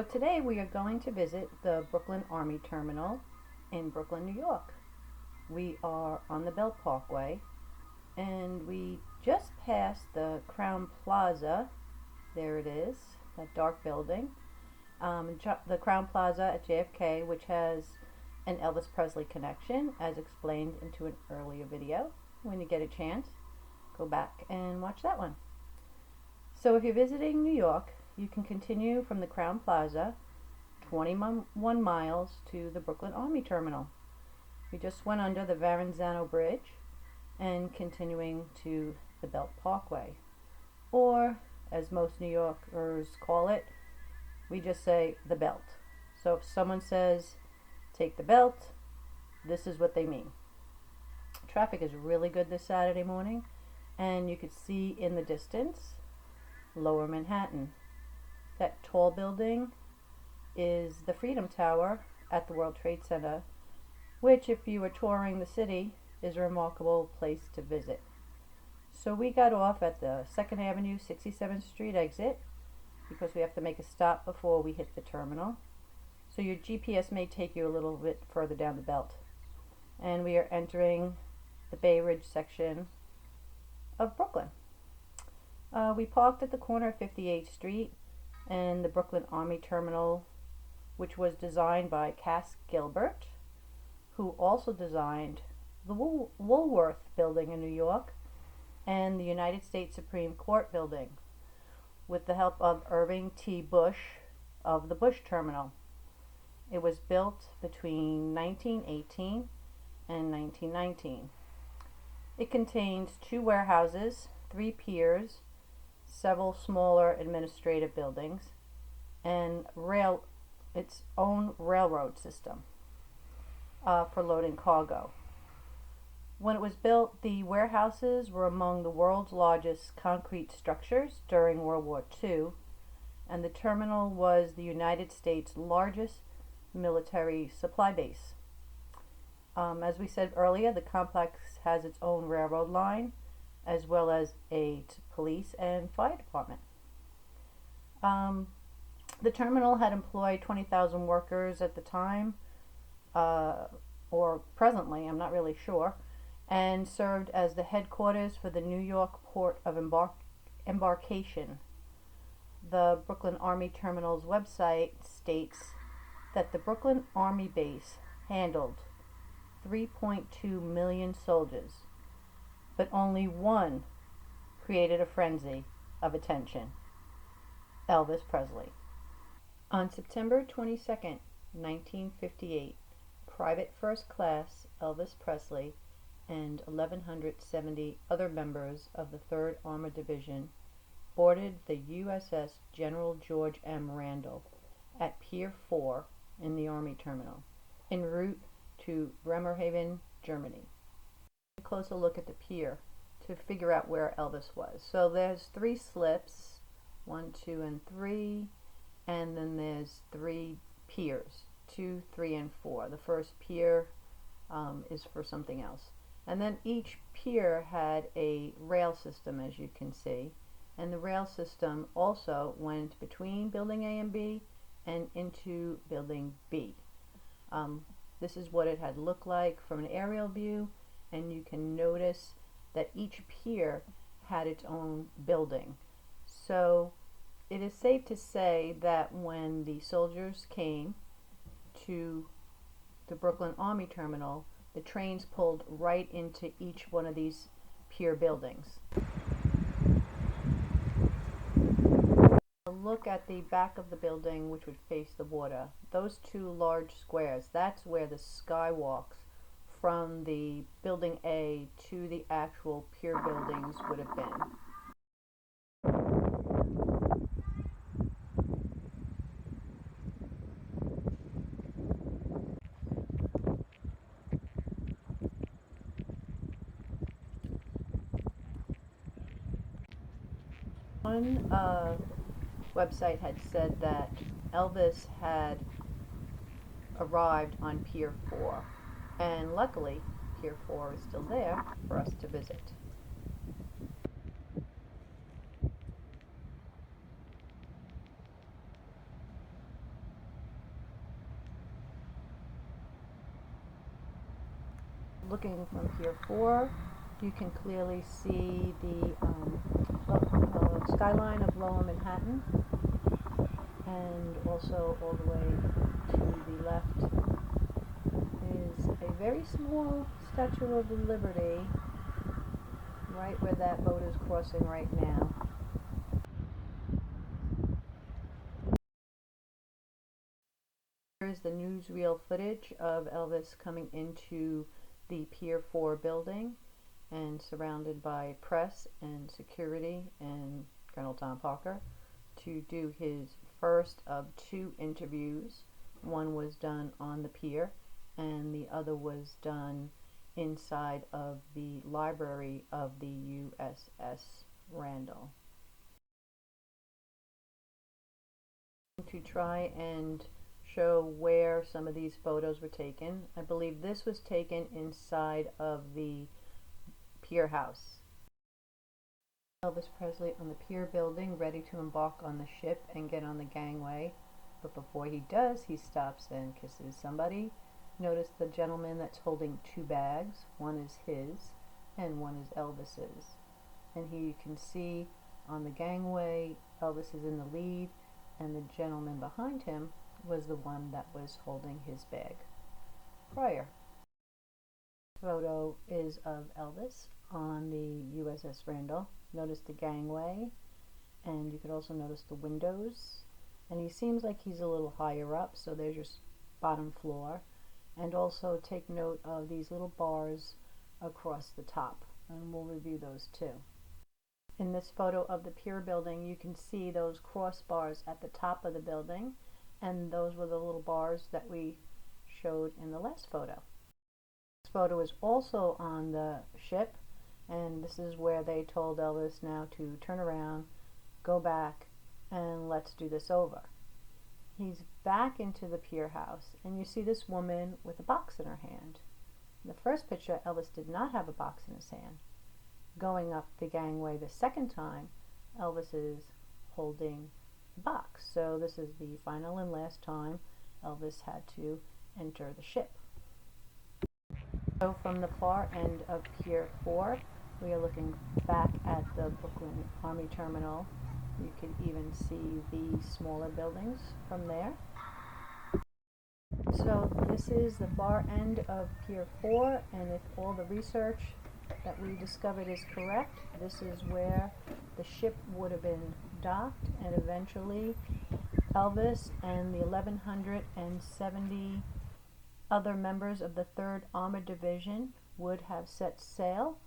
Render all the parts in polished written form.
So today we are going to visit the Brooklyn Army Terminal in Brooklyn, New York. We are on the Belt Parkway and we just passed the Crown Plaza. There it is, that dark building. The Crown Plaza at JFK, which has an Elvis Presley connection, as explained into an earlier video. When you get a chance, go back and watch that one. So if you're visiting New York, you can continue from the Crown Plaza 21 miles to the Brooklyn Army Terminal. We just went under the Verrazano Bridge and continuing to the Belt Parkway. Or, as most New Yorkers call it, we just say the Belt. So if someone says, take the Belt, this is what they mean. Traffic is really good this Saturday morning, and you could see in the distance Lower Manhattan. That tall building is the Freedom Tower at the World Trade Center, which, if you were touring the city, is a remarkable place to visit. So we got off at the 2nd Avenue, 67th Street exit because we have to make a stop before we hit the terminal. So your GPS may take you a little bit further down the belt. And we are entering the Bay Ridge section of Brooklyn. We parked at the corner of 58th Street and the Brooklyn Army Terminal, which was designed by Cass Gilbert, who also designed the Woolworth Building in New York and the United States Supreme Court Building, with the help of Irving T. Bush of the Bush Terminal. It was built between 1918 and 1919. It contains 2 warehouses, 3 piers, several smaller administrative buildings, and its own railroad system for loading cargo. When it was built, the warehouses were among the world's largest concrete structures during World War II, and the terminal was the United States' largest military supply base. As we said earlier, the complex has its own railroad line, as well as a police and fire department. The terminal had employed 20,000 workers at the time, or presently, I'm not really sure, and served as the headquarters for the New York Port of Embarkation. The Brooklyn Army Terminal's website states that the Brooklyn Army base handled 3.2 million soldiers, but only one created a frenzy of attention: Elvis Presley. On September 22nd, 1958, Private First Class Elvis Presley and 1,170 other members of the 3rd Armored Division boarded the USS General George M. Randall at Pier 4 in the Army Terminal, en route to Bremerhaven, Germany. A closer look at the pier to figure out where Elvis was. So there's 3 slips, 1, 2, and 3, and then there's 3 piers, 2, 3, and 4. The first pier is for something else. And then each pier had a rail system, as you can see, and the rail system also went between building A and B and into building B. This is what it had looked like from an aerial view, and you can notice that each pier had its own building. So it is safe to say that when the soldiers came to the Brooklyn Army Terminal, the trains pulled right into each one of these pier buildings. Look at the back of the building, which would face the water. Those 2 large squares, that's where the skywalks from the building A to the actual pier buildings would have been. One website had said that Elvis had arrived on Pier 4, and luckily Pier 4 is still there for us to visit. looking from Pier 4, you can clearly see the skyline of Lower Manhattan, and also all the way to the left is a very small Statue of Liberty right where that boat is crossing right now. Here's the newsreel footage of Elvis coming into the Pier 4 building and surrounded by press and security and Colonel Tom Parker to do his first of 2 interviews. One was done on the pier and the other was done inside of the library of the USS Randall. To try and show where some of these photos were taken, I believe this was taken inside of the pier house. Elvis Presley on the pier building, ready to embark on the ship and get on the gangway. But before he does, he stops and kisses somebody. Notice the gentleman that's holding 2 bags. One is his and one is Elvis's. And here you can see on the gangway, Elvis is in the lead and the gentleman behind him was the one that was holding his bag prior. This photo is of Elvis on the USS Randall. Notice the gangway, and you could also notice the windows, and he seems like he's a little higher up, so there's your bottom floor. And also take note of these little bars across the top, and we'll review those too. In this photo of the pier building, you can see those crossbars at the top of the building, and those were the little bars that we showed in the last photo. This photo is also on the ship, and this is where they told Elvis now to turn around, go back, and let's do this over. He's back into the pier house, and you see this woman with a box in her hand. In the first picture, Elvis did not have a box in his hand. Going up the gangway the second time, Elvis is holding the box. So this is the final and last time Elvis had to enter the ship. So from the far end of Pier 4, we are looking back at the Brooklyn Army Terminal. You can even see the smaller buildings from there. So this is the far end of Pier 4, and if all the research that we discovered is correct, this is where the ship would have been docked, and eventually Elvis and the 1,170 other members of the 3rd Armored Division would have set sail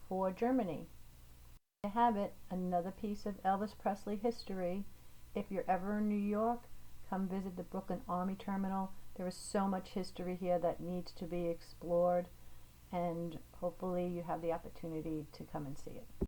for Germany. There you have it, another piece of Elvis Presley history. If you're ever in New York, come visit the Brooklyn Army Terminal. There is so much history here that needs to be explored, and hopefully you have the opportunity to come and see it.